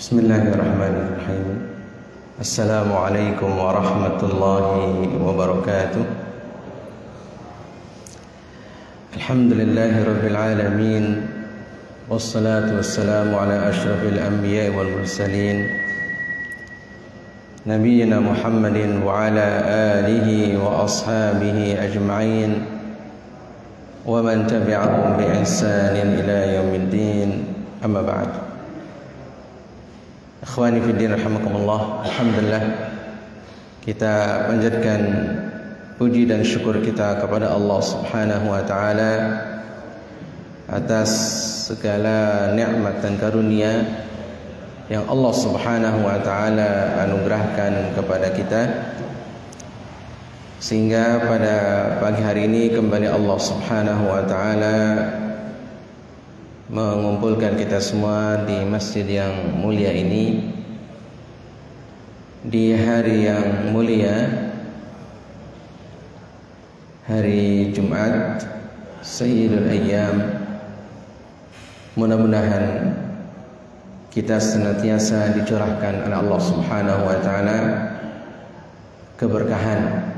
Bismillahirrahmanirrahim. Assalamualaikum warahmatullahi wabarakatuh. Alhamdulillahi rabbil alamin. Wassalatu wassalamu ala ashrafil anbiya'i wal mursalin, nabiyyina Muhammadin wa ala alihi wa ashabihi ajma'in wa man tabi'ahum bi ihsanin ila yaumiddin. Amma ba'd. Ikhwani fiddin rahimakumullah. Alhamdulillah, kita panjatkan puji dan syukur kita kepada Allah Subhanahu wa taala atas segala nikmat dan karunia yang Allah Subhanahu wa taala anugerahkan kepada kita, sehingga pada pagi hari ini kembali Allah Subhanahu wa taala mengumpulkan kita semua di masjid yang mulia ini, di hari yang mulia, hari Jumat Sayyidul Ayyam. Mudah-mudahan kita senantiasa dicurahkan oleh Allah Subhanahu wa taala keberkahan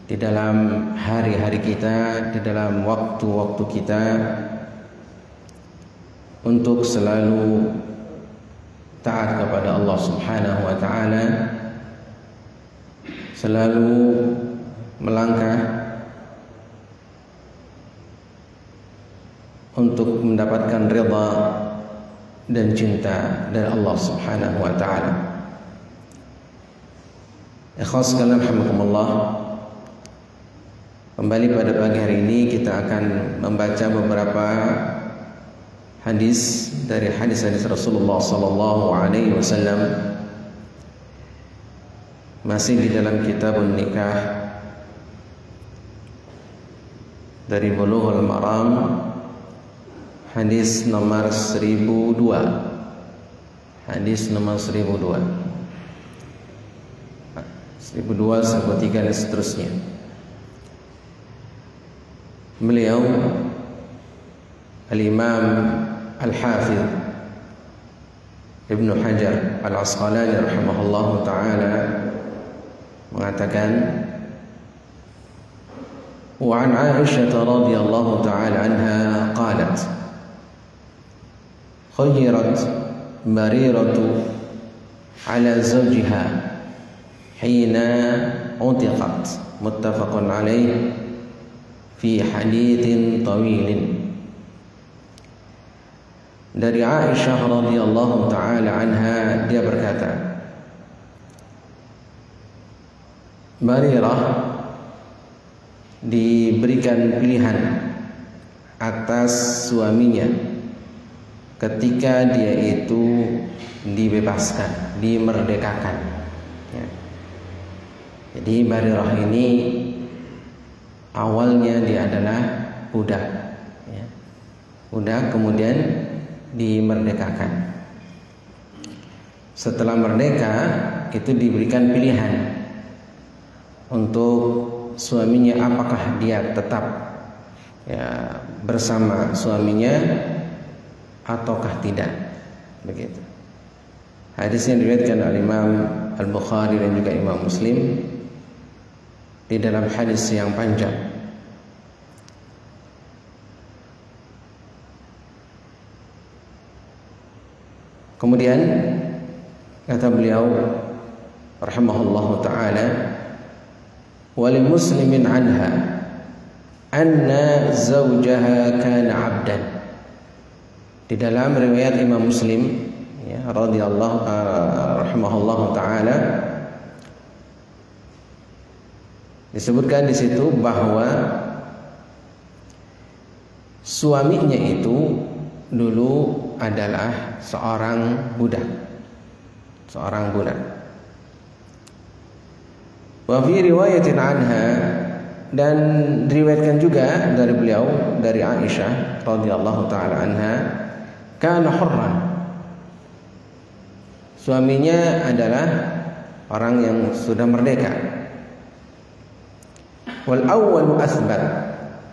di dalam hari-hari kita, di dalam waktu-waktu kita, untuk selalu taat kepada Allah Subhanahu wa taala, selalu melangkah untuk mendapatkan ridha dan cinta dari Allah Subhanahu wa taala. Ikhwas sekalian rahimakumullah, kembali pada pagi hari ini kita akan membaca beberapa hadis dari hadis-hadis Rasulullah sallallahu alaihi wasallam, masih di dalam kitabun nikah dari Bulughul Maram, hadis nomor 1002. Hadis nomor 1002, 1002, 1003 dan seterusnya. Beliau Al-Imam Al-Hafidh Ibnu Hajar Al-Asqalani rahimahullahu ta'ala mengatakan, wa an Aisyah radhiyallahu ta'ala anha qalat, khayrat Bariratu ala zawjiha hina utiqat, muttafaqun alaih fi hadithin tawilin. Dari Aisyah radhiyallahu ta'ala anha, dia berkata, Barirah diberikan pilihan atas suaminya ketika dia itu dibebaskan, dimerdekakan, ya. Jadi Barirah ini awalnya dia adalah budak, ya. Budak, kemudian dimerdekakan. Setelah merdeka itu diberikan pilihan untuk suaminya, apakah dia tetap, ya, bersama suaminya ataukah tidak, begitu. Hadisnya diriwayatkan oleh Imam Al-Bukhari dan juga Imam Muslim di dalam hadis yang panjang. Kemudian kata beliau rahimahullahu ta'ala, walil muslimin anha anna zawjaha kana 'abdan. Di dalam riwayat Imam Muslim, ya, radhiyallahu rahimahullahu ta'ala, disebutkan di situ bahwa suaminya itu dulu adalah seorang budak. Wa fi riwayatin anha, dan diriwayatkan juga dari beliau, dari Aisyah radhiyallahu taala anha, kana hurran, suaminya adalah orang yang sudah merdeka. Wal awwalu asbat,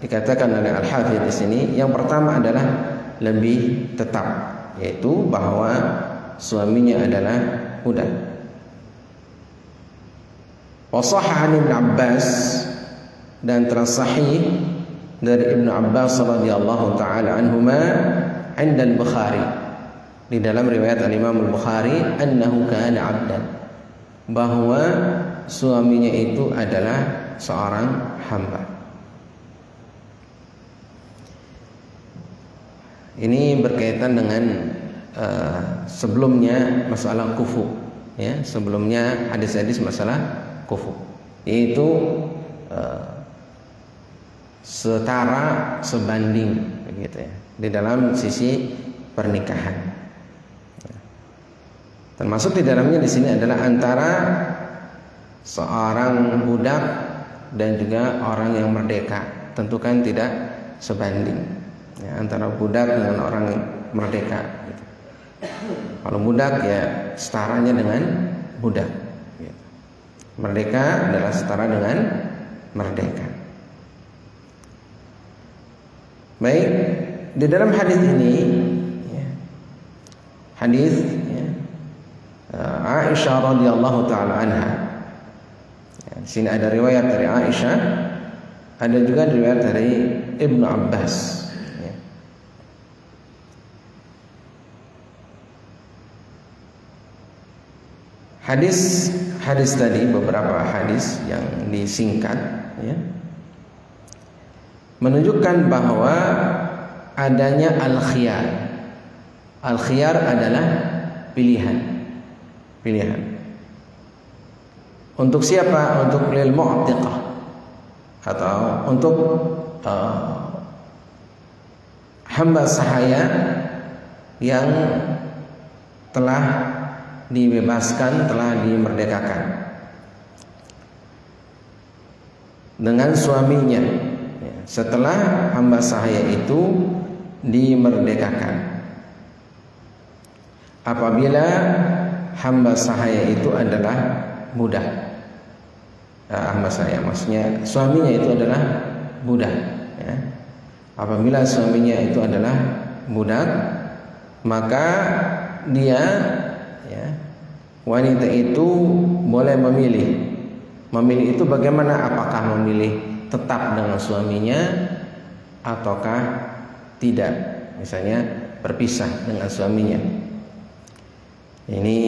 dikatakan oleh Al-Hafidh di sini, yang pertama adalah lebih tetap, yaitu bahwa suaminya adalah budak. Wa sahha 'an Ibnu Abbas, dan telah sahih dari Ibnu Abbas radhiyallahu taala anhuma 'inda al-Bukhari, di dalam riwayat al-Imam al-Bukhari, annahu kana 'abdan, bahwa suaminya itu adalah seorang hamba. Ini berkaitan dengan sebelumnya masalah kufu, ya, sebelumnya hadis-hadis masalah kufu, yaitu setara, sebanding, begitu ya, di dalam sisi pernikahan. Termasuk di dalamnya di sini adalah antara seorang budak dan juga orang yang merdeka. Tentu kan tidak sebanding, ya, antara budak dengan orang merdeka. Gitu. Kalau budak ya setaranya dengan budak. Gitu. Merdeka adalah setara dengan merdeka. Baik, di dalam hadis ini, ya, hadis ya, Aisyah radhiyallahu taala anha. Ya, di sini ada riwayat dari Aisyah, ada juga riwayat dari Ibnu Abbas. Ya. Hadis tadi, beberapa hadis yang disingkat, ya, menunjukkan bahwa adanya al-khiyar. Al-khiyar adalah pilihan. Untuk siapa? Untuk lil mu'tiqah, atau untuk hamba sahaya yang telah dibebaskan, telah dimerdekakan dengan suaminya. Setelah hamba sahaya itu dimerdekakan, apabila hamba sahaya itu adalah budak, hamba sahaya maksudnya suaminya itu adalah budak, ya. Apabila suaminya itu adalah budak, maka dia, ya, wanita itu boleh memilih. Memilih itu bagaimana? Apakah memilih tetap dengan suaminya ataukah tidak, misalnya berpisah dengan suaminya. Ini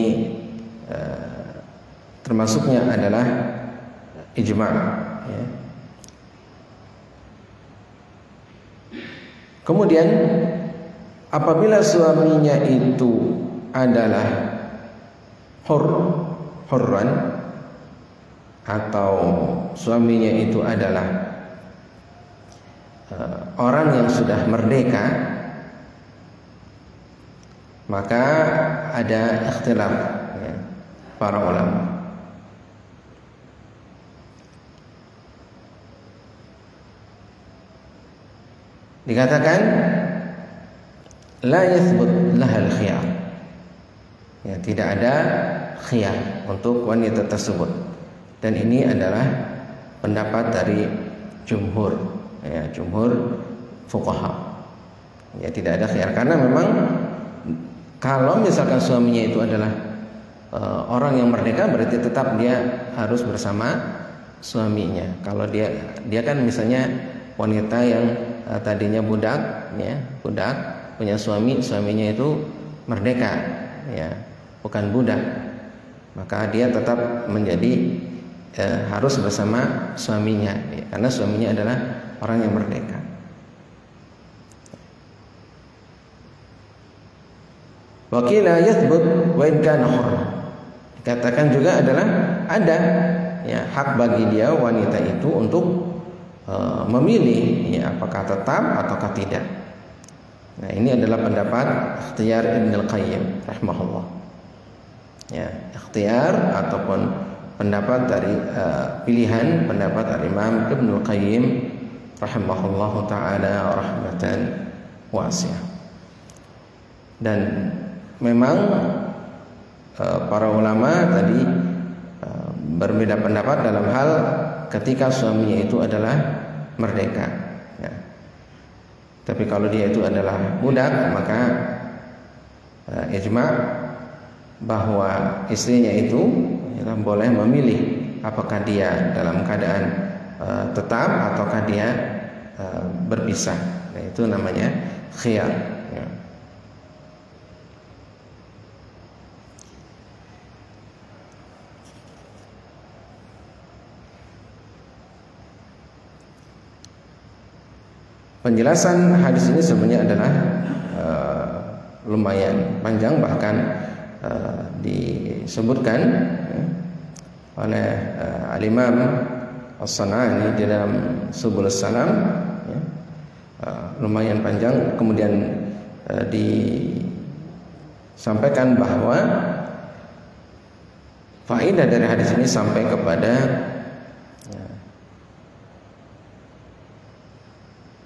termasuknya adalah ijma', ya. Kemudian apabila suaminya itu adalah hurran, atau suaminya itu adalah orang yang sudah merdeka, maka ada ikhtilaf, ya, para ulama. Dikatakan la yathbut lahal khiyar, ya, tidak ada khiyar untuk wanita tersebut. Dan ini adalah pendapat dari jumhur, ya, jumhur fuqaha. Ya, tidak ada khiyar, karena memang kalau misalkan suaminya itu adalah orang yang merdeka, berarti tetap dia harus bersama suaminya. Kalau dia kan misalnya wanita yang tadinya budak, ya, budak punya suami, suaminya itu merdeka, ya, bukan budak, maka dia tetap menjadi harus bersama suaminya, ya, karena suaminya adalah orang yang merdeka. Wakila yathbut wa in kana hurran. Dikatakan juga adalah ada, ya, hak bagi dia wanita itu untuk memilih, ya, apakah tetap ataukah tidak. Nah, ini adalah pendapat ikhtiyar Ibnu Al-Qayyim rahimahullah. Ya, ikhtiyar ataupun pendapat dari pilihan pendapat Al-Imam Ibnu Al-Qayyim rahimahullahu taala rahmatan wasi'ah. Dan memang para ulama tadi berbeda pendapat dalam hal ketika suaminya itu adalah merdeka, ya. Tapi kalau dia itu adalah budak, maka ijma' bahwa istrinya itu boleh memilih apakah dia dalam keadaan tetap ataukah dia berpisah. Nah, itu namanya khiyar. Ya. Penjelasan hadis ini sebenarnya adalah lumayan panjang, bahkan disebutkan oleh Al-Imam As-San'ani di dalam Subulus Salam, ya, lumayan panjang. Kemudian disampaikan bahwa faedah dari hadis ini sampai kepada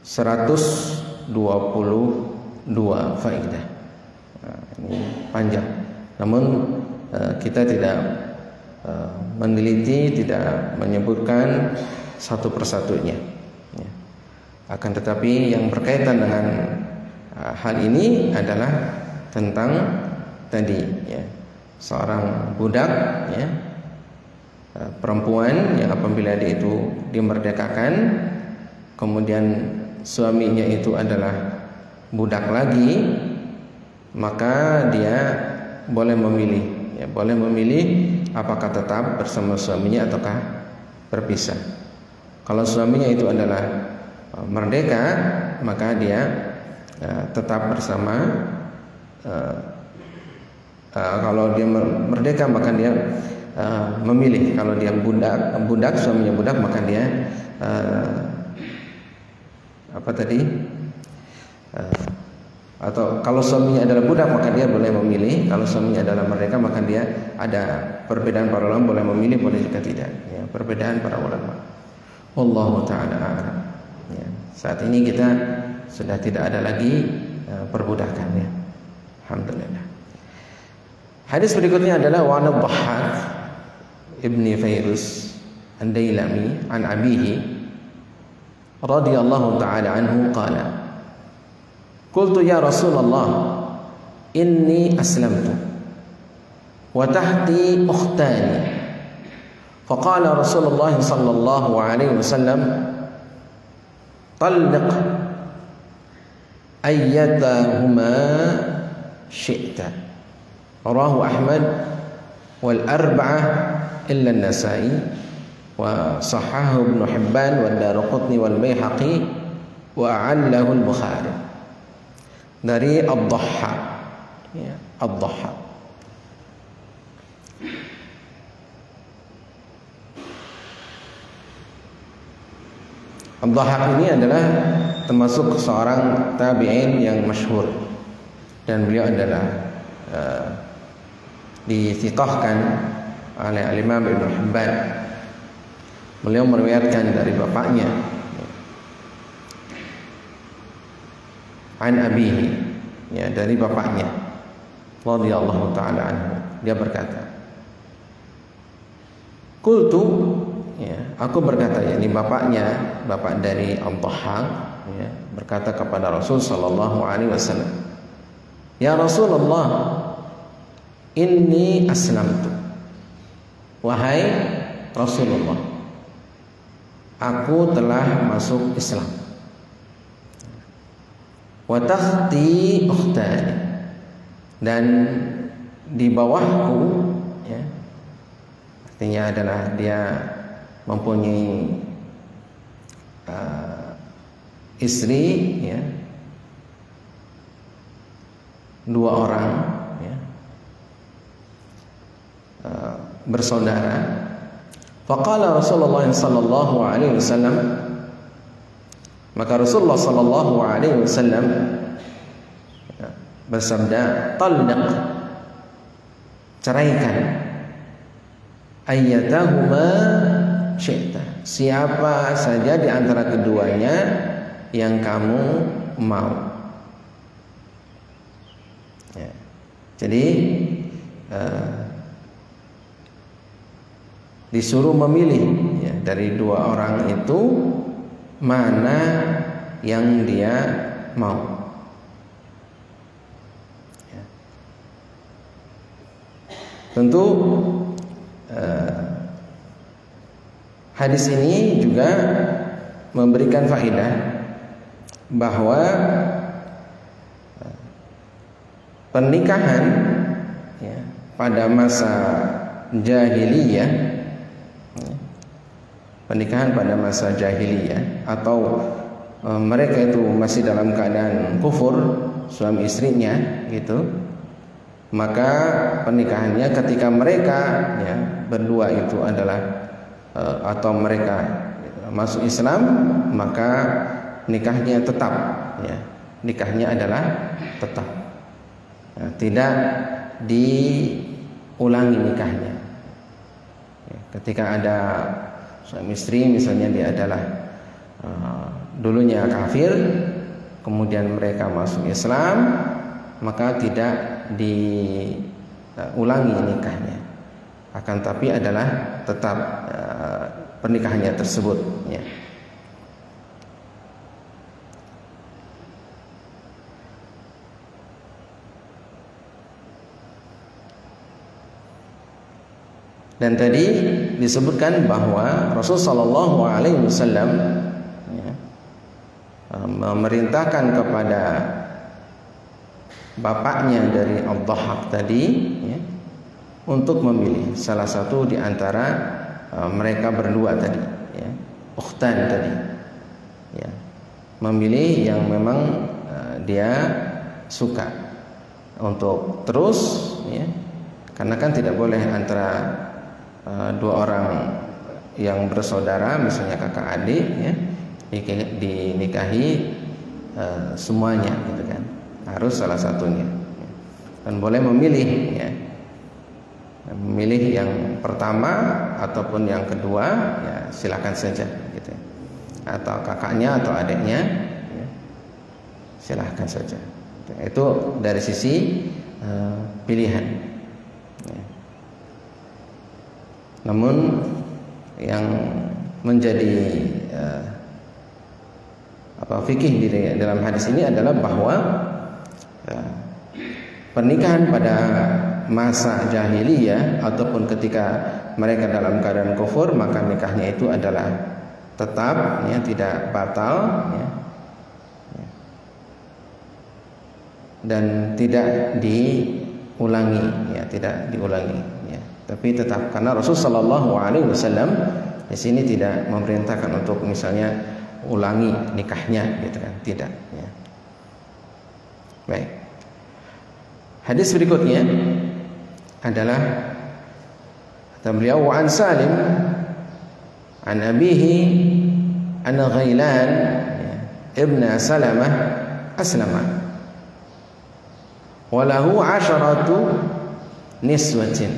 122 faedah. Ini panjang. Namun kita tidak meneliti, tidak menyebutkan satu persatunya. Ya. Akan tetapi yang berkaitan dengan hal ini adalah tentang tadi, ya, seorang budak, ya, perempuan yang apabila dia itu dimerdekakan, kemudian suaminya itu adalah budak lagi, maka dia boleh memilih, ya, boleh memilih apakah tetap bersama suaminya ataukah berpisah. Kalau suaminya itu adalah merdeka, maka dia tetap bersama. Kalau dia merdeka, maka dia memilih. Kalau dia budak, suaminya budak, maka dia atau kalau suaminya adalah budak, maka dia boleh memilih. Kalau suaminya adalah merdeka, maka dia ada perbedaan para ulama, boleh memilih, boleh juga tidak, ya, perbedaan para ulama. Wallahu ta'ala a'lam. Ya, saat ini kita sudah tidak ada lagi perbudakan, ya. Alhamdulillah. Hadis berikutnya adalah wa an Dhahhak ibni Fairuz Ad-Dailami an abihi radhiyallahu ta'ala anhu qala qultu ya Rasulullah inni aslamtu wa tahti ukhtani faqala Rasulullah sallallahu alaihi wasallam talliq ayyatahuma syi'ta. Rawahu Ahmad wal arba'ah illa an-Nasa'i wa sahahahu Ibnu Hibban wa Daruqutni wal Baihaqi wa a'allahu al-Bukhari. Dari Ad-Dhahhak, ya, Ad-Dhahhak. Ad-Dhahhak ini adalah termasuk seorang tabi'in yang masyhur, dan beliau adalah dithiqahkan oleh Al-Imam Ibnu Hibban. Beliau meriwayatkan dari bapaknya, an abihi, ya, dari bapaknya radhiyallahu ta'ala anhu. Dia berkata, qultu, ya, aku berkata, yakni bapaknya, bapak dari Ad-Dhahhak, ya, berkata kepada Rasul sallallahu alaihi wasallam, ya Rasulullah, inni aslamtu. Wahai Rasulullah, aku telah masuk Islam. Wa takhti ukhtani, dan di bawahku, ya, artinya adalah dia mempunyai istri, ya, 2 orang, ya, bersaudara. Faqala Rasulullah sallallahu alaihi wasallam, maka Rasulullah sallallahu alaihi wasallam bersabda, talliq, ceraikan, ayyatahuma syi'ta, siapa saja di antara keduanya yang kamu mau. Ya. Jadi disuruh memilih, ya, dari 2 orang itu mana yang dia mau. Ya. Tentu hadis ini juga memberikan faedah bahwa pernikahan ya, pada masa jahiliyah, pernikahan pada masa jahiliyah atau mereka itu masih dalam keadaan kufur suami istrinya gitu, maka pernikahannya ketika mereka ya, berdua itu adalah atau mereka masuk Islam, maka nikahnya tetap ya, nikahnya adalah tetap ya, tidak diulangi nikahnya ya, ketika ada suami istri misalnya dia adalah dulunya kafir, kemudian mereka masuk Islam, maka tidak diulangi nikahnya, akan tapi adalah tetap pernikahannya tersebut ya. Dan tadi disebutkan bahwa Rasulullah SAW ya, memerintahkan kepada bapaknya dari Ad-Dhahhak tadi ya, untuk memilih salah satu di antara mereka berdua tadi ya, ukhtan tadi ya, memilih yang memang dia suka untuk terus ya, karena kan tidak boleh antara dua orang yang bersaudara misalnya kakak adik ya, dinikahi semuanya gitu kan, harus salah satunya ya. Dan boleh memilih ya, memilih yang pertama ataupun yang kedua ya, silakan saja gitu ya. Atau kakaknya atau adiknya ya, silakan saja. Itu dari sisi pilihan ya. Namun yang menjadi fikih di dalam hadis ini adalah bahwa pernikahan pada masa jahiliyah ataupun ketika mereka dalam keadaan kufur, maka nikahnya itu adalah tetap ya, tidak batal ya, dan tidak diulangi ya, tidak diulangi ya, tapi tetap, karena Rasulullah SAW di sini tidak memerintahkan untuk misalnya ulangi nikahnya gitu kan, tidak ya. Baik, hadis berikutnya adalah kata beliau, wa an Salim an abihi an Ghailan ibn Salamah aslama wa lahu 10 niswatin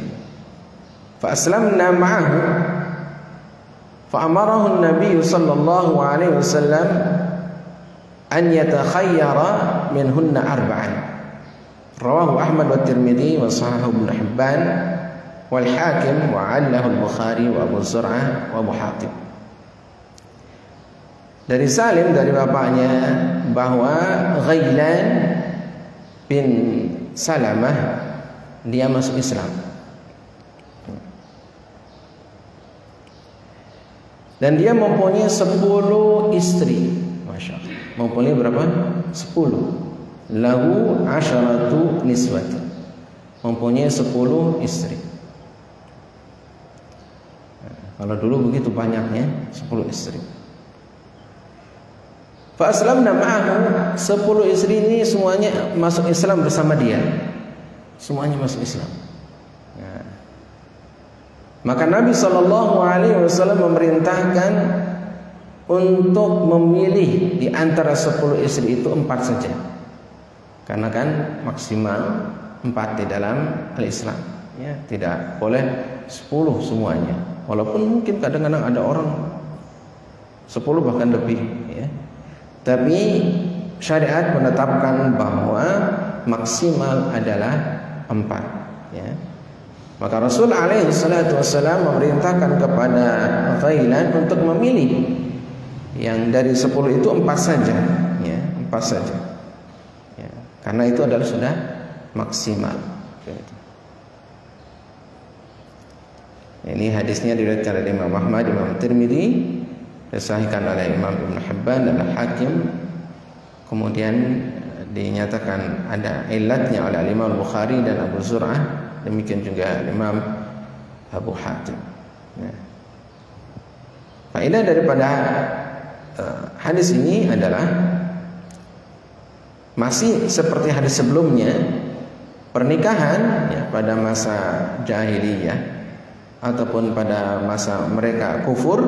fa aslamna ma'ahu fa amarahu an-nabiy sallallahu alaihi wasallam an yatakhayyara minhunna arba'an. Rawahu Ahmad wa Tirmidzi wa sahahahu Ibnu Hibban wal Hakim wa 'allahu al-Bukhari wa Abu Zur'ah wa Abu Hatim. Dari Salim, dari bapaknya, bahwa Ghailan bin Salamah dia masuk Islam. Dan dia mempunyai 10 istri. Masya Allah. Mempunyai berapa? 10. Lahu 10 niswati, mempunyai 10 istri. Kalau dulu begitu banyaknya, 10 istri. Fa aslamna ma'ahu, 10 istri ini semuanya masuk Islam bersama dia. Semuanya masuk Islam. Nah, maka Nabi SAW memerintahkan untuk memilih di antara 10 istri itu 4 saja. Karena kan maksimal 4 di dalam al-Islam ya, tidak boleh 10 semuanya. Walaupun mungkin kadang-kadang ada orang 10 bahkan lebih ya. Tapi syariat menetapkan bahwa maksimal adalah 4 ya. Maka Rasul alaihi salatu wassalam memerintahkan kepada Ghailan untuk memilih yang dari 10 itu 4 saja ya, 4 saja. Karena itu adalah sudah maksimal. Ini hadisnya diriwayatkan oleh Imam Ahmad, Imam Tirmidzi, disahihkan oleh Imam Ibn Hibban dan Hakim. Kemudian dinyatakan ada ilatnya oleh Imam Bukhari dan Abu Zur'ah, demikian juga Imam Abu Hatim. Faedah daripada hadis ini adalah masih seperti hadis sebelumnya, pernikahan ya, pada masa jahiliyah ataupun pada masa mereka kufur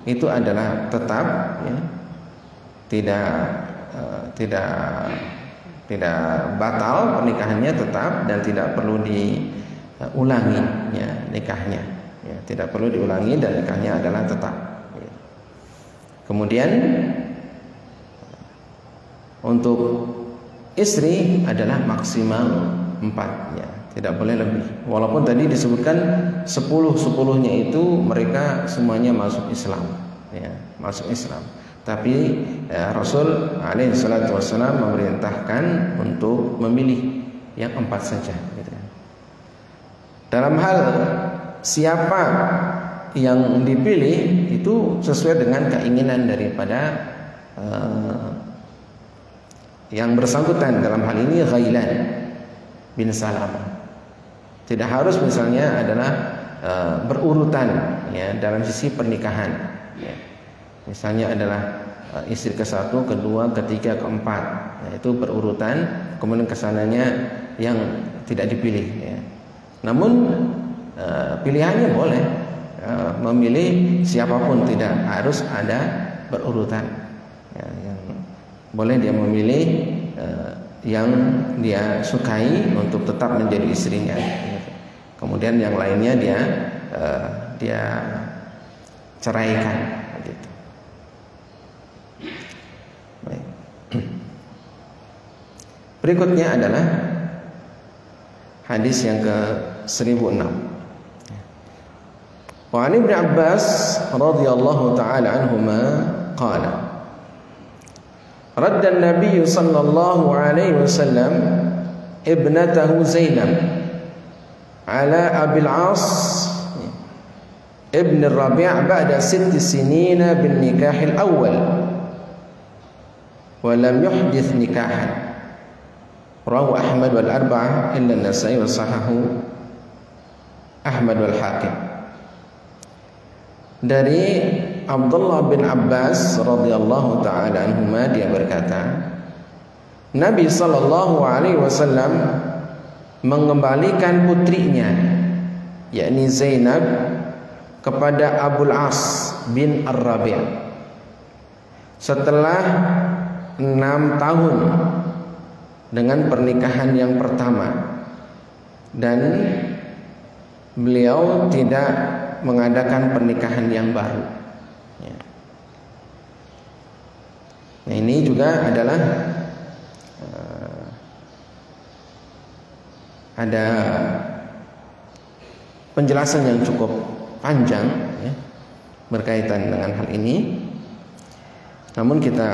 itu adalah tetap ya, tidak batal pernikahannya, tetap, dan tidak perlu diulangi ya, nikahnya ya, tidak perlu diulangi dan nikahnya adalah tetap ya. Kemudian untuk istri adalah maksimal 4 ya, tidak boleh lebih. Walaupun tadi disebutkan 10-10-nya itu mereka semuanya masuk Islam ya, masuk Islam. Tapi ya, Rasul alaihi salatu wassalam memerintahkan untuk memilih yang 4 saja gitu. Dalam hal siapa yang dipilih itu sesuai dengan keinginan daripada yang bersangkutan, dalam hal ini Ghailan bin Salamah. Tidak harus misalnya adalah berurutan ya, dalam sisi pernikahan ya. Misalnya adalah istri ke-1, ke-2, ke-3, ke-4 ya, itu berurutan, kemudian kesananya yang tidak dipilih ya. Namun pilihannya boleh memilih siapapun, tidak harus ada berurutan ya, yang boleh dia memilih yang dia sukai untuk tetap menjadi istrinya. Kemudian yang lainnya dia ceraikan gitu. Baik. Berikutnya adalah hadis yang ke-1006. Wa 'an Ibnu Abbas radhiyallahu ta'ala anhuma qala radda an-nabiy sallallahu alaihi wasallam ibnatahu Zainab ala Abil As ibn Rabi' ba'da 6 sinin bin nikah al-awwal wa lam yuhdith nikahan. Rawahu Ahmad wal arba'ah illa an-Nasa'i wa sahahu Ahmad wal Hakim. Dari Abdullah bin Abbas radhiyallahu ta'ala anhuma, dia berkata, Nabi sallallahu alaihi wasallam mengembalikan putrinya yakni Zainab kepada Abul As bin Ar-Rabi' setelah 6 tahun dengan pernikahan yang pertama, dan beliau tidak mengadakan pernikahan yang baru ya. Nah, ini juga adalah ada penjelasan yang cukup panjang ya, berkaitan dengan hal ini. Namun kita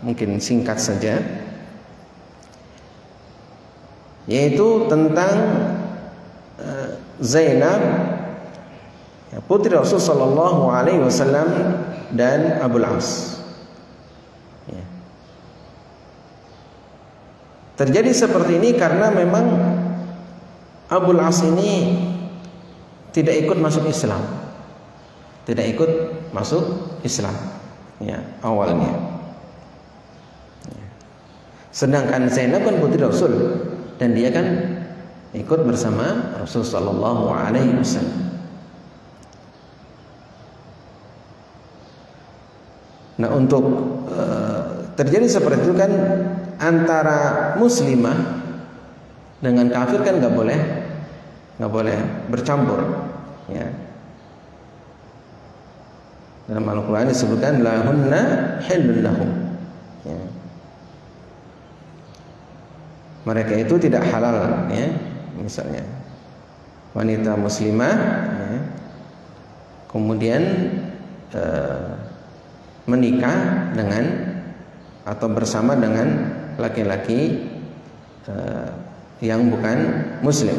mungkin singkat saja, yaitu tentang Zainab putri Rasul sallallahu alaihi wasallam dan Abul As ya. Terjadi seperti ini karena memang Abul As ini tidak ikut masuk Islam, tidak ikut masuk Islam ya, awalnya ya. Sedangkan Zainab kan putri Rasul dan dia kan ikut bersama Rasul sallallahu alaihi wasallam. Nah, untuk terjadi seperti itu kan antara muslimah dengan kafir kan nggak boleh bercampur ya. Dalam Al-Quran disebutkan lahunna hillun lahum ya. Mereka itu tidak halal ya. Misalnya wanita muslimah ya, kemudian menikah dengan atau bersama dengan laki-laki yang bukan muslim.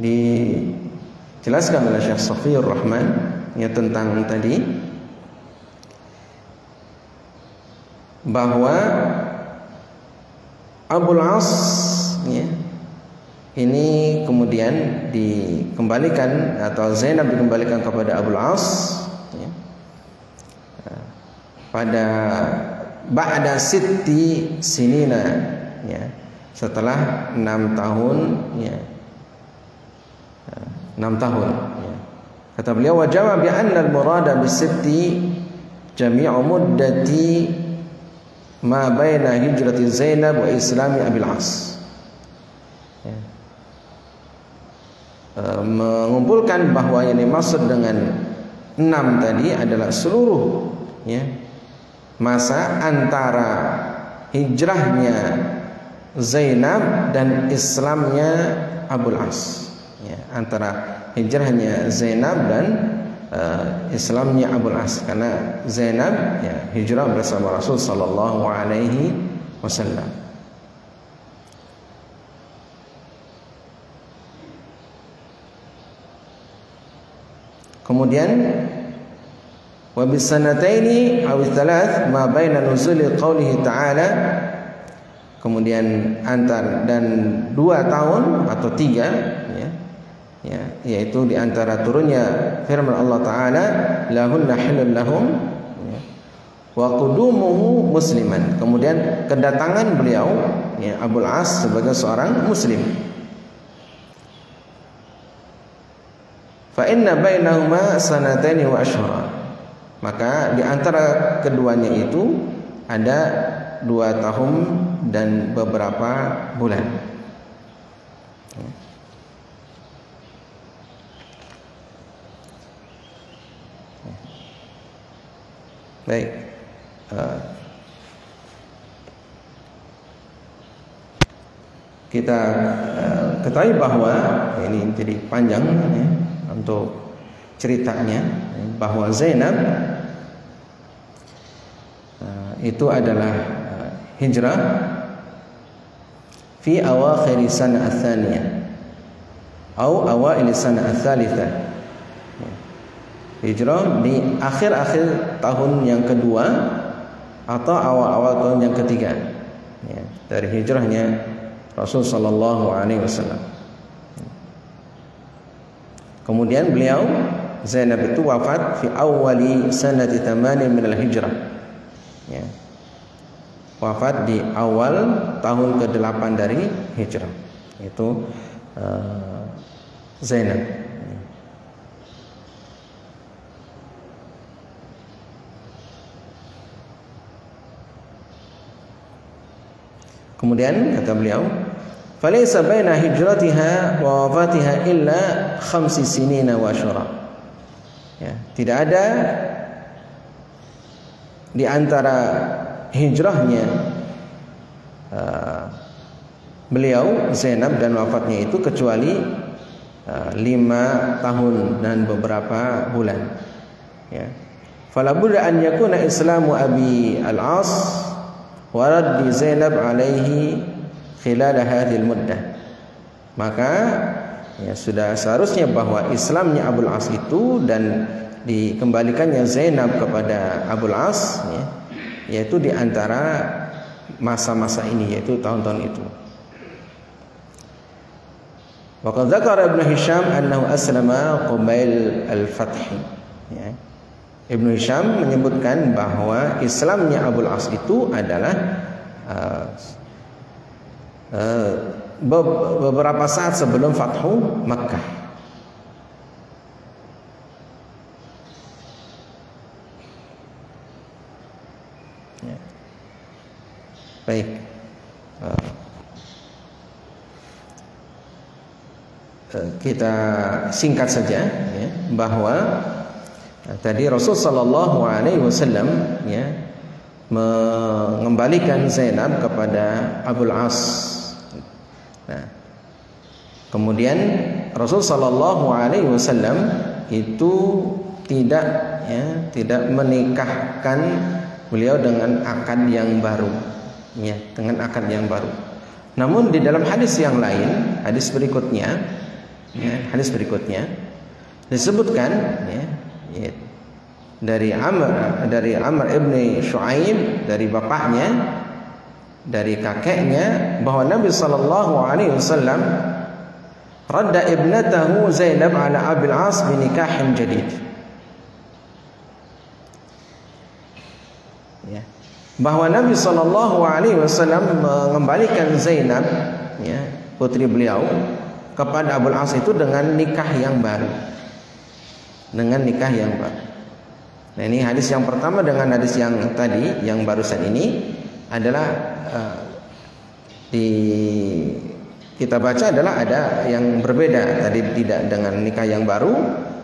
dijelaskan oleh Syekh Safiyur Rahman ya tentang tadi bahwa Abul As ya, ini kemudian dikembalikan atau Zainab dikembalikan kepada Abul As ya, pada ba'da sitti sinina ya, setelah 6 tahun ya, 6 tahun ya. Kata beliau wa jawab bi anna al-murada bis-sitti jami'u muddati ma baina hijrati Zainab wa islami Abil As ya. Mengumpulkan bahwa yang dimaksud dengan 6 tadi adalah seluruh ya, masa antara hijrahnya Zainab dan Islamnya Abul As ya, antara hijrahnya Zainab dan Islamnya Abul As, karena Zainab ya, hijrah bersama Rasul sallallahu alaihi wasallam. Kemudian wa bisanataini aw thalath ma baina nuzuli qoulihi ta'ala, kemudian antar dan 2 tahun atau 3 ya, yaitu di antara turunnya firman Allah Ta'ala lahunna halal lahum ya, wa qudumuhu musliman, kemudian kedatangan beliau ya, Abul As sebagai seorang muslim. Fa inna bainahuma sanataini wa ashhara, maka di antara keduanya itu ada 2 tahun dan beberapa bulan. Baik, kita ketahui bahwa ini jadi panjang ya, untuk ceritanya bahwa Zainab itu adalah hijrah fi awakhir sana ats-tsaniyah atau awail sana ats-tsalitsah, hijrah di akhir-akhir tahun yang kedua atau awal-awal tahun yang ketiga ya, dari hijrahnya Rasul sallallahu alaihi wasallam. Kemudian beliau Zainab itu wafat fi awali sanati 8 min al-hijrah ya, wafat di awal tahun ke-8 dari hijrah, itu Zainab. Kemudian kata beliau, falaysa baina hijratiha wa wafatiha illa 5 sinina wa asyara. Ya, tidak ada di antara hijrahnya beliau Zainab dan wafatnya itu kecuali 5 tahun dan beberapa bulan. Ya. Fala budda an yakuna islamu Abi al-As wa raddi Zainab alaihi khilal hadhil muddah. Maka ya, sudah seharusnya bahwa Islamnya Abul As itu dan dikembalikannya Zainab kepada Abul As ya, yaitu di antara masa-masa ini, yaitu tahun-tahun itu. Wa qad dzakara Ibnu Hisham annahu aslama qabail al-fath ya. Ibnu Hisham menyebutkan bahwa Islamnya Abul As itu adalah beberapa saat sebelum Fathu Makkah. Ya. Baik. Kita singkat saja ya, bahwa tadi Rasul sallallahu alaihi wasallam ya mengembalikan Zainab kepada Abul As. Nah, kemudian Rasul sallallahu alaihi wasallam itu tidak menikahkan beliau dengan akad yang baru, ya, dengan akad yang baru. Namun di dalam hadis yang lain, hadis berikutnya, Ya, hadis berikutnya disebutkan ya, dari Amr ibn Shu'aib, dari bapaknya, dari kakeknya, bahwa Nabi sallallahu alaihi wasallam radda ibnatahu Zainab ala Abil As bi nikahin jadid. Ya. Bahwa Nabi sallallahu alaihi wasallam mengembalikan Zainab, ya, putri beliau, kepada Abul As itu dengan nikah yang baru. Dengan nikah yang baru. Nah, ini hadis yang pertama dengan hadis yang tadi, yang barusan ini adalah kita baca adalah ada yang berbeda. Tadi tidak dengan nikah yang baru,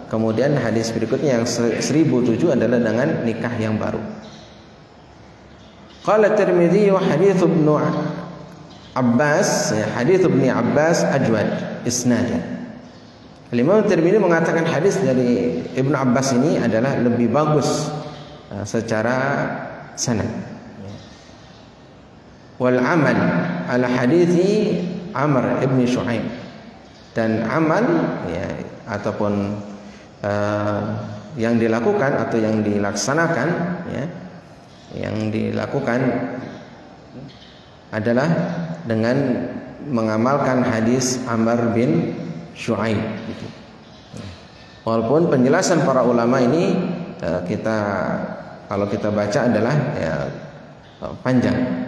kemudian hadis berikutnya yang 1007 adalah dengan nikah yang baru. Qala Tirmidzi wa hadits Ibnu Abbas, hadits Ibnu Abbas ajwad isnadan. Imam Tirmidzi mengatakan hadis dari Ibnu Abbas ini adalah lebih bagus secara sanad. Wal amal ala hadithi Amr ibn Shu'aib, dan amal, ya, ataupun yang dilakukan atau yang dilaksanakan, ya, yang dilakukan adalah dengan mengamalkan hadis Amr bin Shu'aib. Walaupun penjelasan para ulama ini kalau kita baca adalah, ya, panjang.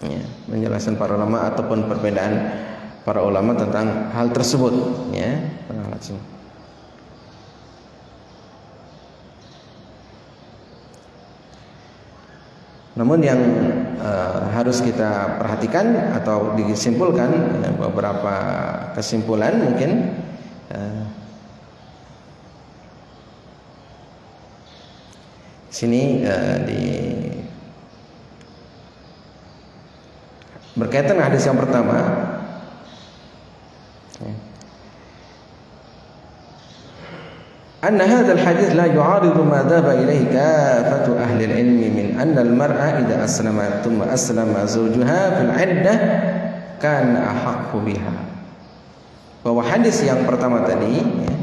Ya, penjelasan para ulama ataupun perbedaan para ulama tentang hal tersebut, ya. Namun yang harus kita perhatikan atau disimpulkan, ya, beberapa kesimpulan mungkin sini berkaitan dengan hadis yang pertama, anna hadzal hadits la yu'aridu ma dhaba ilayhi kafatu ahli al-ilmi min anna al-mar'a idza aslama thumma aslama zawjuha fil 'iddah kana ahaqqu biha. Bahwa hadis yang pertama tadi, ya,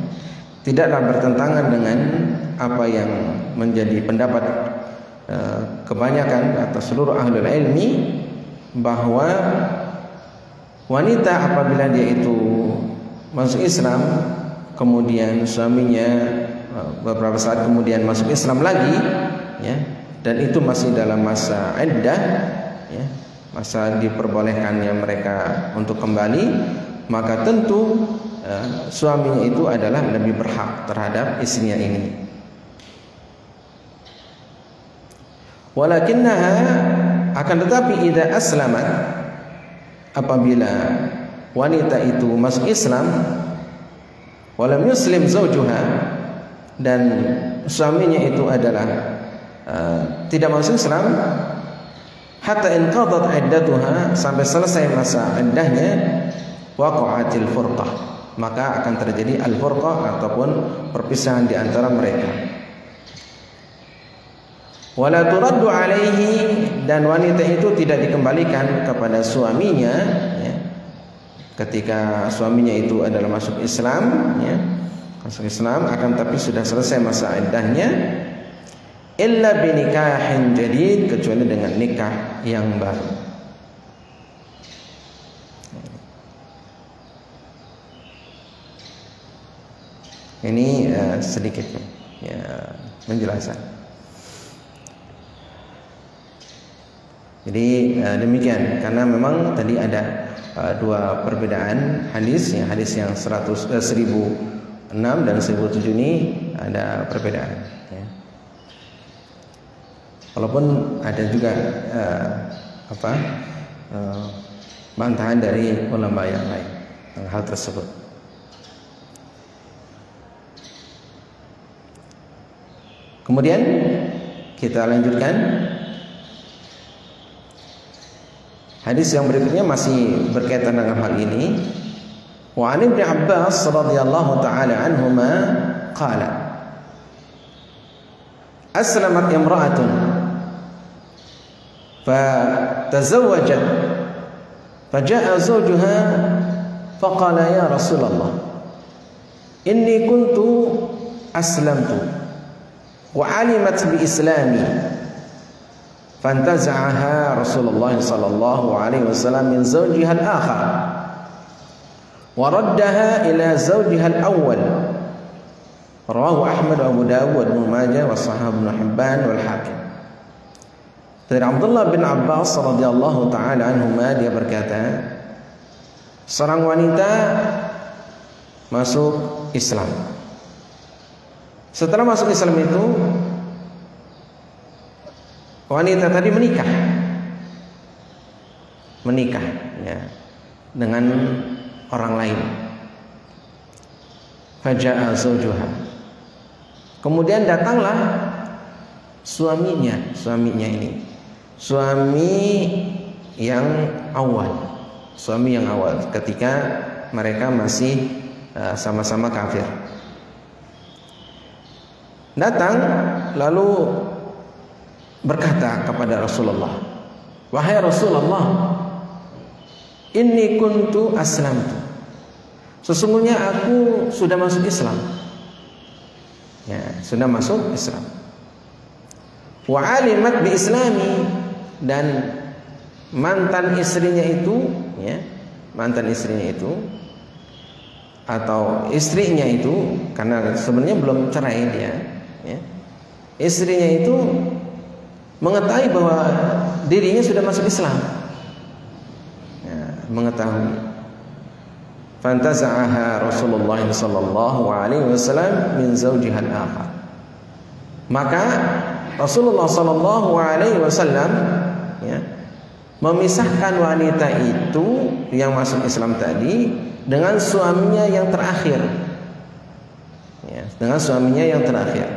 tidaklah bertentangan dengan apa yang menjadi pendapat kebanyakan atau seluruh ahli ilmi, bahwa wanita apabila dia itu masuk Islam, kemudian suaminya beberapa saat kemudian masuk Islam lagi, ya, dan itu masih dalam masa iddah, ya, masa diperbolehkannya mereka untuk kembali, maka tentu suaminya itu adalah lebih berhak terhadap istrinya ini. Walakinnaha, akan tetapi idza aslamat, apabila wanita itu masuk Islam, walam yuslim zawjuha, dan suaminya itu adalah tidak masuk Islam, hatta inqadat iddatuha, sampai selesai masa iddahnya, waqa'atil furqah, maka akan terjadi al-furqah ataupun perpisahan di antara mereka. Wala turaddu alaihi, dan wanita itu tidak dikembalikan kepada suaminya, ya, ketika suaminya itu adalah masuk Islam, ya, masuk Islam, akan tapi sudah selesai masa iddahnya, illa binikahin jadid, kecuali dengan nikah yang baru. Ini sedikit, ya, penjelasan. Jadi demikian, karena memang tadi ada dua perbedaan hadis, ya, hadis yang 1006 dan 1007 ini ada perbedaan, ya. Walaupun ada juga bantahan dari ulama yang lain tentang hal tersebut. Kemudian kita lanjutkan. Hadis yang berikutnya masih berkaitan dengan hal ini. Wa 'an Ibnu Abbas radhiyallahu taala anhuma qala aslamat imra'atun fatazawwajat faja'a zawjuha faqala ya Rasulullah inni kuntu aslamtu wa alimat bi islami fantaza'aha Rasulullah sallallahu alaihi wasallam min zawjiha al-akhar wa raddaha ila zawjiha al-awwal. Rawahu Ahmad wa Abu Dawud wa Ibnu Majah wa Sahih Ibnu Hibban wal Hakim. Dari Abdullah bin Abbas radhiyallahu taala anhuma, dia berkata, seorang wanita masuk Islam. Setelah masuk Islam itu, wanita tadi menikah ya, dengan orang lain. Faja'a zawjuha. Kemudian datanglah suaminya ini. Suami yang awal ketika mereka masih sama-sama kafir. Datang lalu berkata kepada Rasulullah, wahai Rasulullah, inni kuntu aslamtu, sesungguhnya aku sudah masuk Islam. Ya, sudah masuk Islam. Wa alimat bi islami, dan mantan istrinya itu atau istrinya itu, karena sebenarnya belum cerai dia ya, istrinya itu mengetahui bahwa dirinya sudah masuk Islam ya, mengetahui. Fantaza'aha Rasulullah sallallahu alaihi wasallam min zawjiha al-akhar. Maka Rasulullah sallallahu alaihi wasallam ya, memisahkan wanita itu yang masuk Islam tadi dengan suaminya yang terakhir. Ya, dengan suaminya yang terakhir.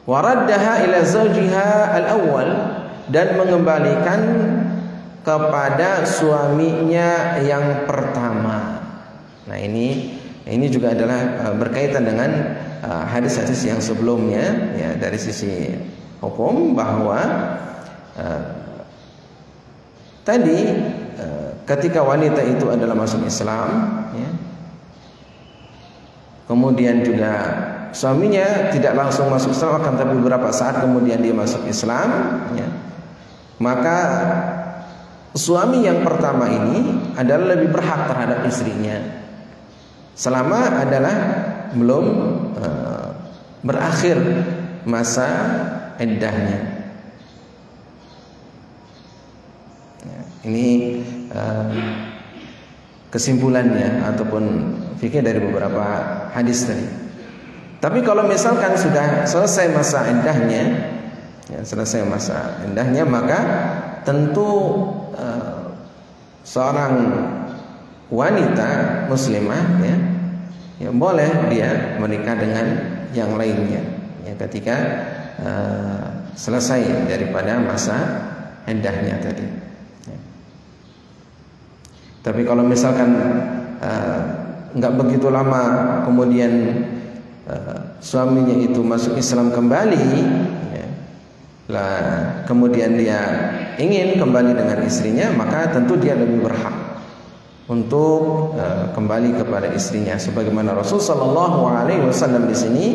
Waraddaha ila zawjiha al-awwal, dan mengembalikan kepada suaminya yang pertama. Nah, ini juga adalah berkaitan dengan hadis-hadis yang sebelumnya ya, dari sisi hukum bahwa tadi ketika wanita itu adalah masuk Islam ya, kemudian juga suaminya tidak langsung masuk Islam, akan tapi beberapa saat kemudian dia masuk Islam ya, maka suami yang pertama ini adalah lebih berhak terhadap istrinya selama adalah belum berakhir masa iddahnya. Ini kesimpulannya ataupun fikih dari beberapa hadis tadi. Tapi kalau misalkan sudah selesai masa iddahnya, maka tentu seorang wanita muslimah ya boleh dia menikah dengan yang lainnya ya, ketika selesai daripada masa iddahnya tadi. Tapi kalau misalkan nggak begitu lama kemudian suaminya itu masuk Islam kembali ya, kemudian dia ingin kembali dengan istrinya, maka tentu dia lebih berhak untuk kembali kepada istrinya, sebagaimana Rasul sallallahu alaihi wasallam di sini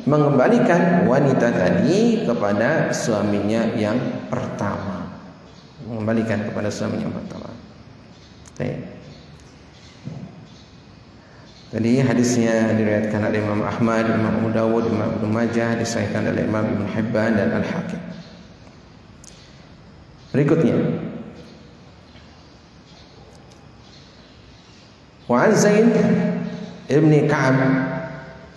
mengembalikan wanita tadi kepada suaminya yang pertama. Jadi hadisnya diriwayatkan oleh Imam Ahmad, Imam Abu Dawud, Imam Ibnu Majah, disahihkan oleh Imam Ibnu Hibban dan Al-Hakim. Berikutnya, wa an Zaid ibni Ka'ab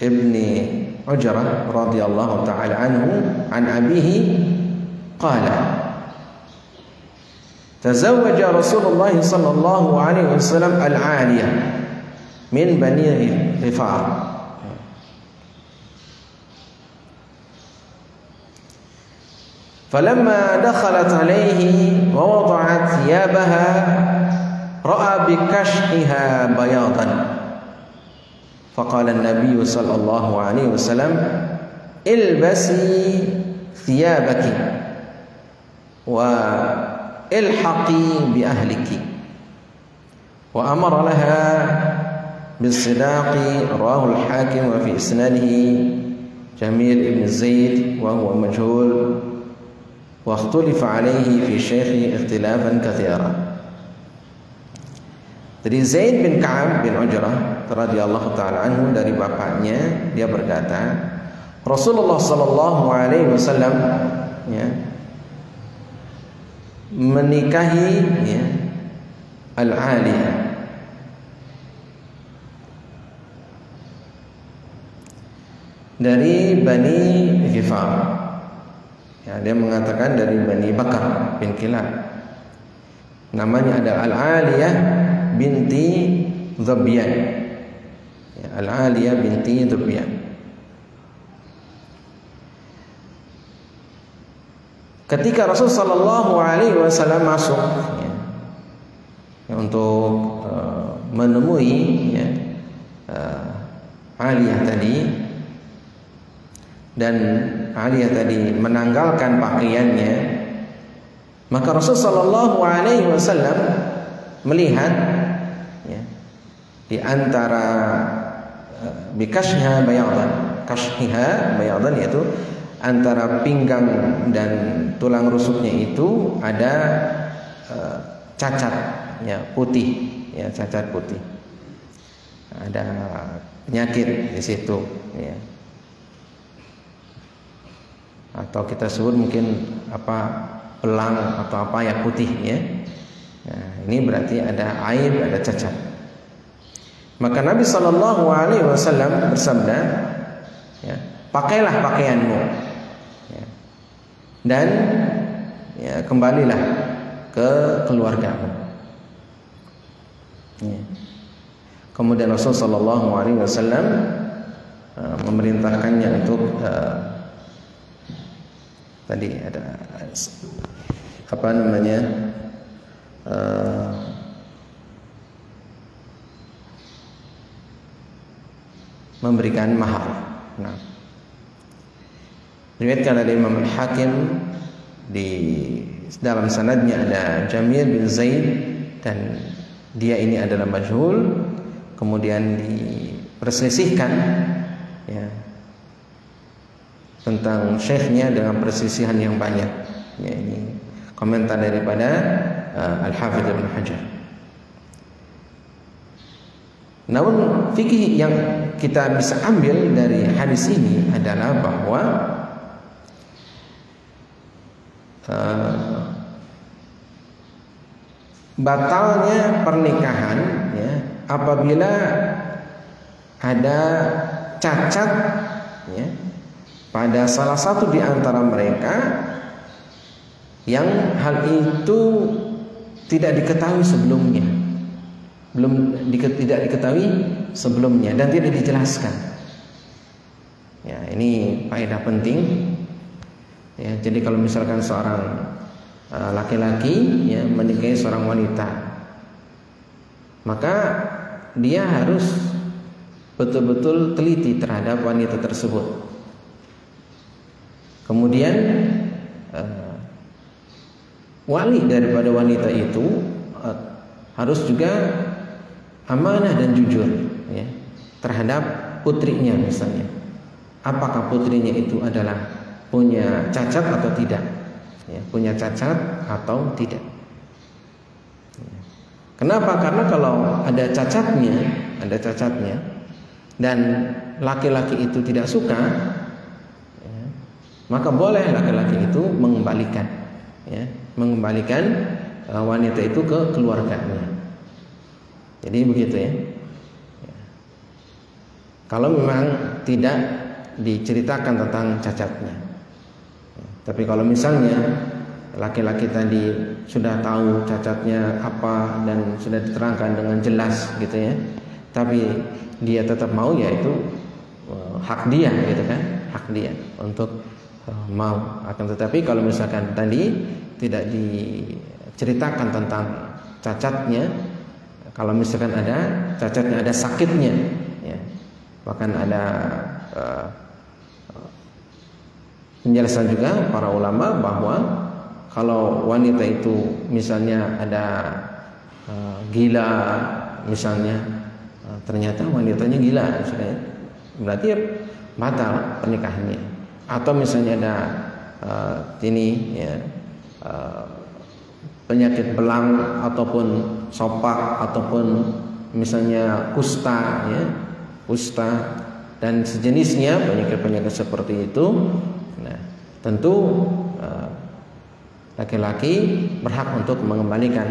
ibni Ujrah radhiyallahu ta'ala anhu an abihi qala tazawwaja Rasulullah sallallahu alaihi wasallam al-'aliyah min Bani Ghifar. Falamma dakhalat alayhi wa wada'at thiyabaha ra'a bikashhiha bayadan. Faqala an-nabiy sallallahu alaihi wasallam ilbasi thiyabaki wa ilhaqi bi ahliki wa amara laha bisidaqi rawahu al-Hakim wa fi isnadihi Jamil ibn Zaid wa huwa majhul wa ikhtulifa alayhi fi shaykhi ikhtilafan katsira. Dari Zaid bin Ka'ab bin Ujrah radhiyallahu taala anhu, dari bapaknya, dia berkata, Rasulullah sallallahu alaihi wasallam menikahi Al-Aliyah dari Bani Ghifar. Dia mengatakan dari Bani Bakar bin Kilab. Namanya ada Al-Aliyah binti Dzubyan. Al-Aliyah binti Dzubyan. Ketika Rasul sallallahu alaihi wasallam masuk untuk menemui Aliyah tadi, dan Aliyah tadi menanggalkan pakaiannya, maka Rasul sallallahu alaihi wasallam melihat di antara bikashha bayadan, yaitu antara pinggang dan tulang rusuknya itu ada cacat putih, cacat putih, ada penyakit di situ, atau kita sebut mungkin pelang atau putih, Nah, ini berarti ada aib, ada cacat. Maka Nabi sallallahu alaihi wasallam bersabda, pakailah pakaianmu, dan kembalilah ke keluargamu. Kemudian Rasul sallallahu alaihi wasallam memerintahkannya untuk tadi ada memberikan mahar. Nah, diriwayatkan oleh Imam Al-Hakim, di dalam sanadnya ada Jamil bin Zaid dan dia ini adalah majhul, kemudian diperselisihkan tentang syekhnya dengan persisihan yang banyak. Ini komentar daripada Al-Hafidz Ibnu Hajar. Namun fikih yang kita bisa ambil dari hadis ini adalah bahwa batalnya pernikahan apabila ada cacat pada salah satu di antara mereka yang hal itu tidak diketahui sebelumnya, tidak diketahui sebelumnya dan tidak dijelaskan. Ini faedah penting. Jadi kalau misalkan seorang laki-laki menikahi seorang wanita, maka dia harus betul-betul teliti terhadap wanita tersebut. Kemudian wali daripada wanita itu harus juga amanah dan jujur terhadap putrinya misalnya. Apakah putrinya itu adalah punya cacat atau tidak? Punya cacat atau tidak? Kenapa? Karena kalau ada cacatnya dan laki-laki itu tidak suka, maka boleh laki-laki itu mengembalikan wanita itu ke keluarganya. Jadi begitu kalau memang tidak diceritakan tentang cacatnya. Tapi kalau misalnya laki-laki tadi sudah tahu cacatnya apa dan sudah diterangkan dengan jelas gitu tapi dia tetap mau, yaitu hak dia hak dia untuk mau. Akan tetapi kalau misalkan tadi tidak diceritakan tentang cacatnya, kalau misalkan ada cacatnya, ada sakitnya, bahkan ada penjelasan juga para ulama bahwa kalau wanita itu misalnya ada gila misalnya ternyata wanitanya gila, misalnya, berarti ya batal pernikahannya. Atau misalnya ada ini ya, penyakit belang ataupun sopak ataupun misalnya kusta ya, kusta dan sejenisnya, penyakit-penyakit seperti itu. Nah, tentu laki-laki berhak untuk mengembalikan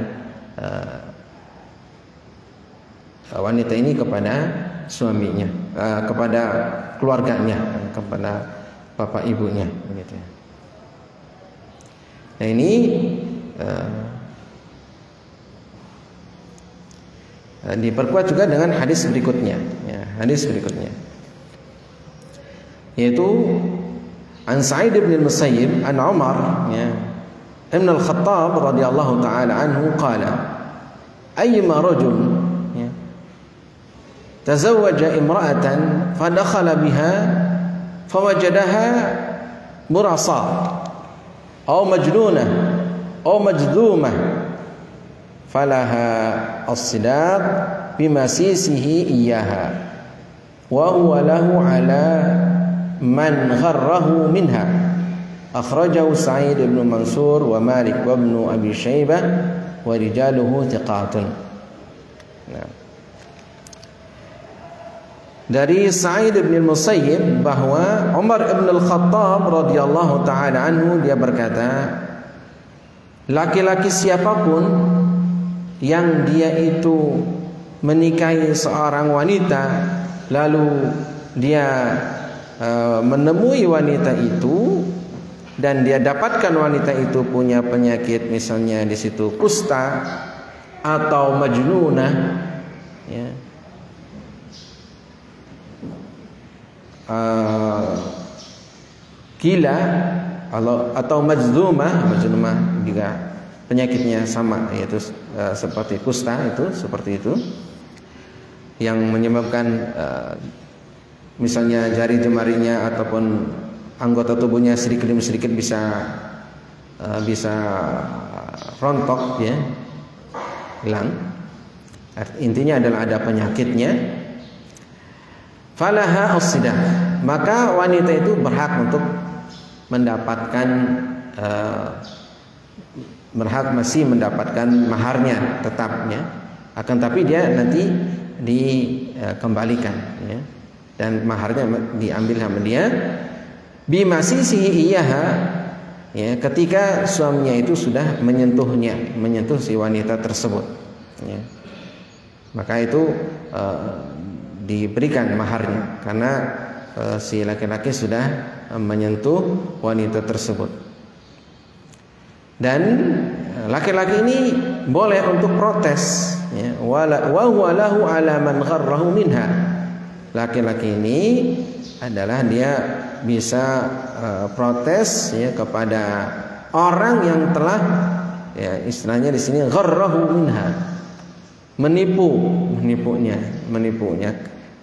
wanita ini kepada suaminya, kepada keluarganya, kepada bapak ibunya, begitu. Nah ini diperkuat juga dengan hadis berikutnya, ya, hadis berikutnya, yaitu an Sa'id bin Musayyib an Umar ya, Ibn al-Khattab radhiyallahu taala anhu qala ayyuma rajul tazawwaja imra'atan fadakhala biha fawajadaha burasa aw majnunah aw majdhumah falaha as-sidaq bimasisihi iyyaha wa huwa lahu ala man gharrahu minha akhrajahu Sa'id bin Mansur wa Malik wa Ibnu Abi Syaibah wa rijaluhu thiqatun. Dari Sa'id bin Musayyib bahwa Umar ibn al-Khattab radhiyallahu taala anhu dia berkata, laki-laki siapapun yang dia itu menikahi seorang wanita lalu dia menemui wanita itu dan dia dapatkan wanita itu punya penyakit, misalnya di situ kusta atau majnunah ya, gila atau majdzumah juga penyakitnya sama, yaitu seperti kusta, itu seperti itu yang menyebabkan misalnya jari jemarinya ataupun anggota tubuhnya sedikit demi sedikit bisa rontok ya, hilang. Intinya adalah ada penyakitnya. Falaha as-sidaq, maka wanita itu berhak untuk mendapatkan masih mendapatkan maharnya tetapnya, akan tapi dia nanti dikembalikan ya, dan maharnya diambil sama dia bimasisihi iyaha ya, ketika suaminya itu sudah menyentuh si wanita tersebut ya. Maka itu diberikan maharnya karena si laki-laki sudah menyentuh wanita tersebut. Dan laki-laki ini boleh untuk protes ya, wa huwa lahu ala man gharrahu minha. Laki-laki ini adalah dia bisa protes ya kepada orang yang telah ya, istilahnya di sini gharrahu minha, menipunya.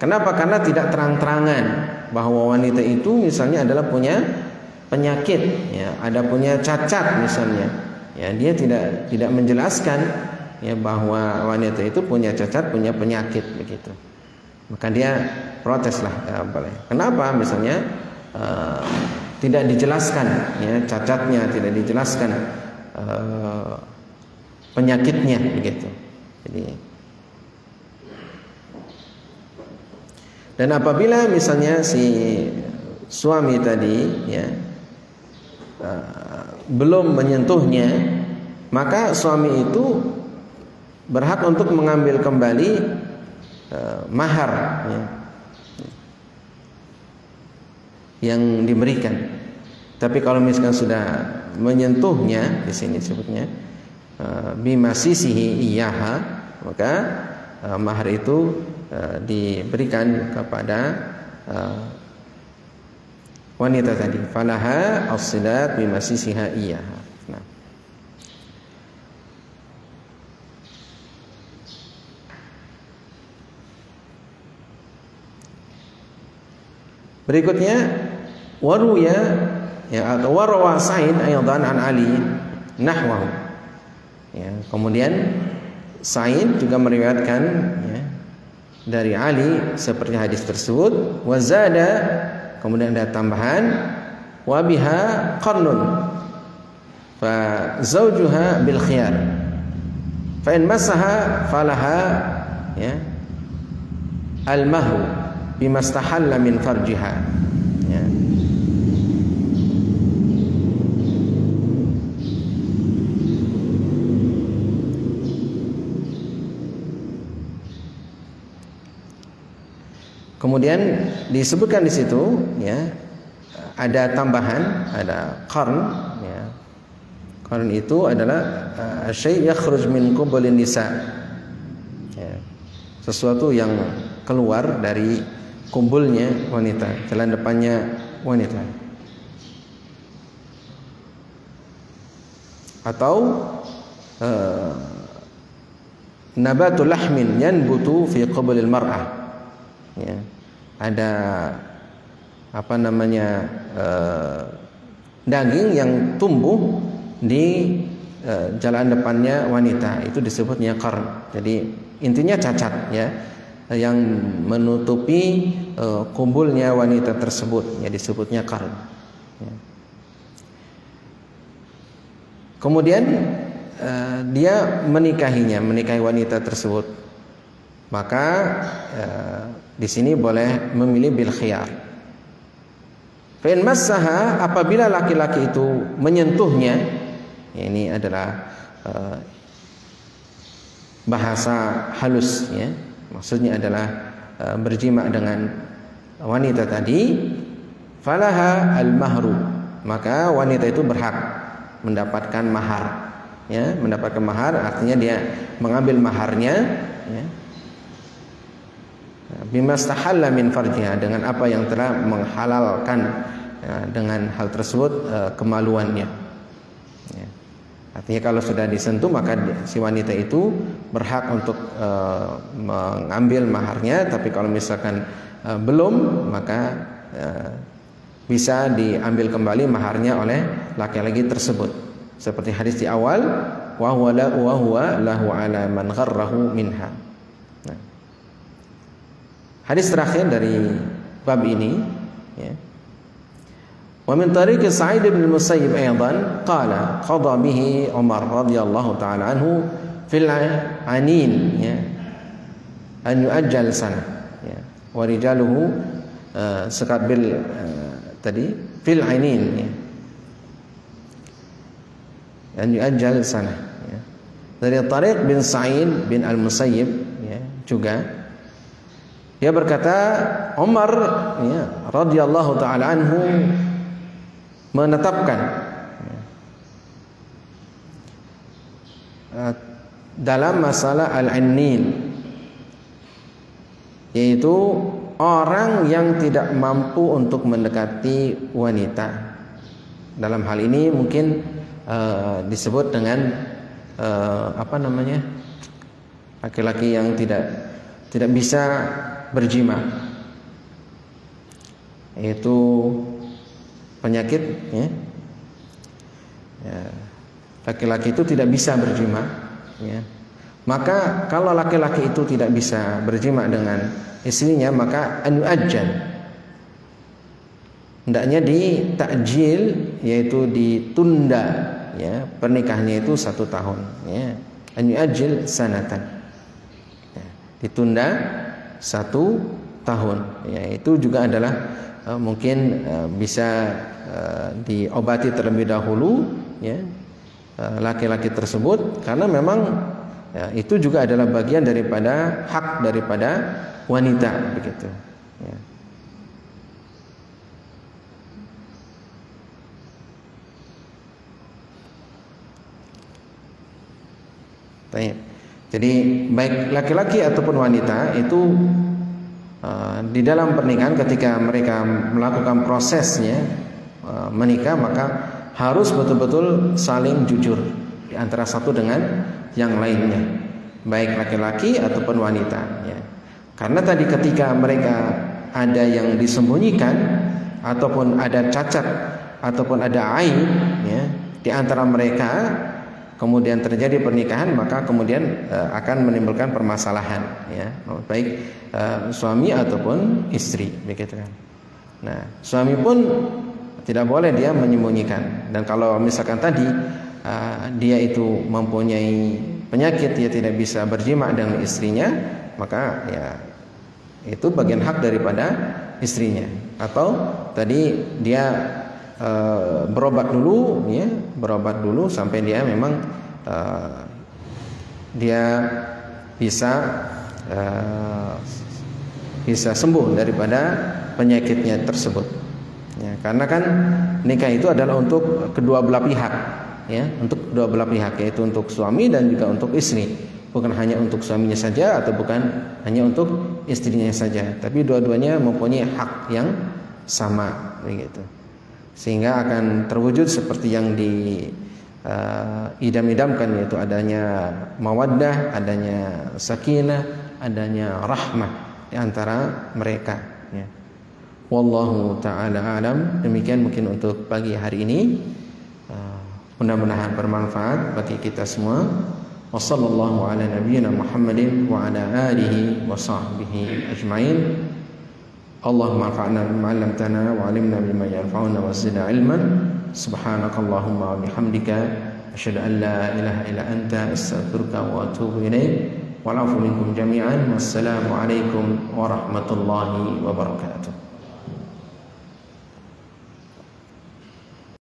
Kenapa? Karena tidak terang-terangan bahwa wanita itu misalnya adalah punya penyakit, ya, ada punya cacat misalnya, ya, dia tidak menjelaskan ya bahwa wanita itu punya cacat, punya penyakit begitu. Maka dia proteslah, ya, boleh. Kenapa? Misalnya tidak dijelaskan ya cacatnya, tidak dijelaskan penyakitnya begitu. Jadi, dan apabila misalnya si suami tadi ya belum menyentuhnya, maka suami itu berhak untuk mengambil kembali mahar ya, yang diberikan. Tapi kalau misalkan sudah menyentuhnya, di sini sebutnya bimasisihi iyaha, maka mahar itu diberikan kepada wanita tadi. Falaha as-sidaq bimasisiha iyaha. Nah. Berikutnya waruya ya, atau warawa Sa'id aidan an Ali nahwahu. Ya, kemudian Sa'id juga meriwayatkan ya, dari Ali seperti hadis tersebut. Wazada, kemudian ada tambahan, wabiha qarnun fa zawjuha bil khiyar fa in masaha falaha ya al mahru bima istahalla min farjiha ya. Kemudian disebutkan di situ ya, ada tambahan, ada qarn ya. Qarn itu adalah syai' yakhruj min qubulin nisa ya, sesuatu yang keluar dari kumbulnya wanita, jalan depannya wanita. Atau nabatul lahmin yanbutu fi qubulil mar'ah ya, ada apa namanya daging yang tumbuh di jalan depannya wanita, itu disebutnya qarn. Jadi intinya cacat ya, yang menutupi kumbulnya wanita tersebut ya, disebutnya qarn ya. Kemudian dia menikahi wanita tersebut, maka di sini boleh memilih bil khiyar. Fa in massaha, apabila laki-laki itu menyentuhnya, ini adalah bahasa halus ya, maksudnya adalah berjima dengan wanita tadi, falaha al mahru, maka wanita itu berhak mendapatkan mahar ya. Mendapatkan mahar artinya dia mengambil maharnya ya, bima istahalla min farjiha, dengan apa yang telah menghalalkan ya, dengan hal tersebut kemaluannya ya. Artinya kalau sudah disentuh maka si wanita itu berhak untuk mengambil maharnya, tapi kalau misalkan belum, maka bisa diambil kembali maharnya oleh laki-laki tersebut, seperti hadis di awal, wa huwa lahu ala man gharrahu minha. Hadis terakhir dari bab ini ya. Wa min tariq Sa'id bin al-Musayyib aidan qala qada bihi Umar radhiyallahu ta'ala anhu fil anin ya, an yu'ajjal sana ya, wa rijaluhu sekat bil tadi fil ainin ya, an yu'ajjal sana ya. Dari tariq bin Sa'id bin al-Musayyib ya, juga dia berkata, Umar ya, radhiyallahu ta'ala anhu menetapkan dalam masalah al-annin, yaitu orang yang tidak mampu untuk mendekati wanita. Dalam hal ini mungkin disebut dengan apa namanya, laki-laki yang tidak bisa berjima, yaitu penyakit ya. Laki-laki itu tidak bisa berjima ya. Maka kalau laki-laki itu tidak bisa berjima dengan istrinya, maka anu ajal, hendaknya ditakjil, yaitu ditunda ya, pernikahannya itu 1 tahun ya. Anu ajil sanatan ya, ditunda 1 tahun ya. Itu juga adalah mungkin bisa diobati terlebih dahulu ya, laki-laki tersebut, karena memang ya, itu juga adalah bagian daripada hak daripada wanita begitu ya. Baik. Jadi baik laki-laki ataupun wanita itu di dalam pernikahan, ketika mereka melakukan prosesnya menikah, maka harus betul-betul saling jujur di antara satu dengan yang lainnya, baik laki-laki ataupun wanita ya. Karena tadi ketika mereka ada yang disembunyikan, ataupun ada cacat, ataupun ada aib ya, di antara mereka, kemudian terjadi pernikahan, maka kemudian akan menimbulkan permasalahan, ya, baik suami ataupun istri, begitu kan. Nah, suami pun tidak boleh dia menyembunyikan. Dan kalau misalkan tadi dia itu mempunyai penyakit, dia tidak bisa berjima dengan istrinya, maka ya itu bagian hak daripada istrinya. Atau tadi dia berobat dulu, ya, berobat dulu sampai dia memang dia bisa sembuh daripada penyakitnya tersebut. Ya, karena kan nikah itu adalah untuk kedua belah pihak, ya, untuk kedua belah pihak, yaitu untuk suami dan juga untuk istri. Bukan hanya untuk suaminya saja atau bukan hanya untuk istrinya saja, tapi dua-duanya mempunyai hak yang sama, begitu. Sehingga akan terwujud seperti yang diidam-idamkan, yaitu adanya mawaddah, adanya sakinah, adanya rahmah di antara mereka, ya. Wallahu ta'ala alam. Demikian mungkin untuk pagi hari ini. Mudah-mudahan bermanfaat bagi kita semua. Wa sallallahu ala nabiyyina Muhammadin wa ala alihi wa sahbihi ajma'in. Allahumma anfa'na bima 'allamtana wa 'allimna bima yanfa'una wa zidna 'ilman. Subhanakallahumma wa bihamdika asyhadu an la ilaha illa anta astaghfiruka wa atubu ilaik. Wal 'afwu minkum jami'an. Wassalamu alaikum warahmatullahi wabarakatuh.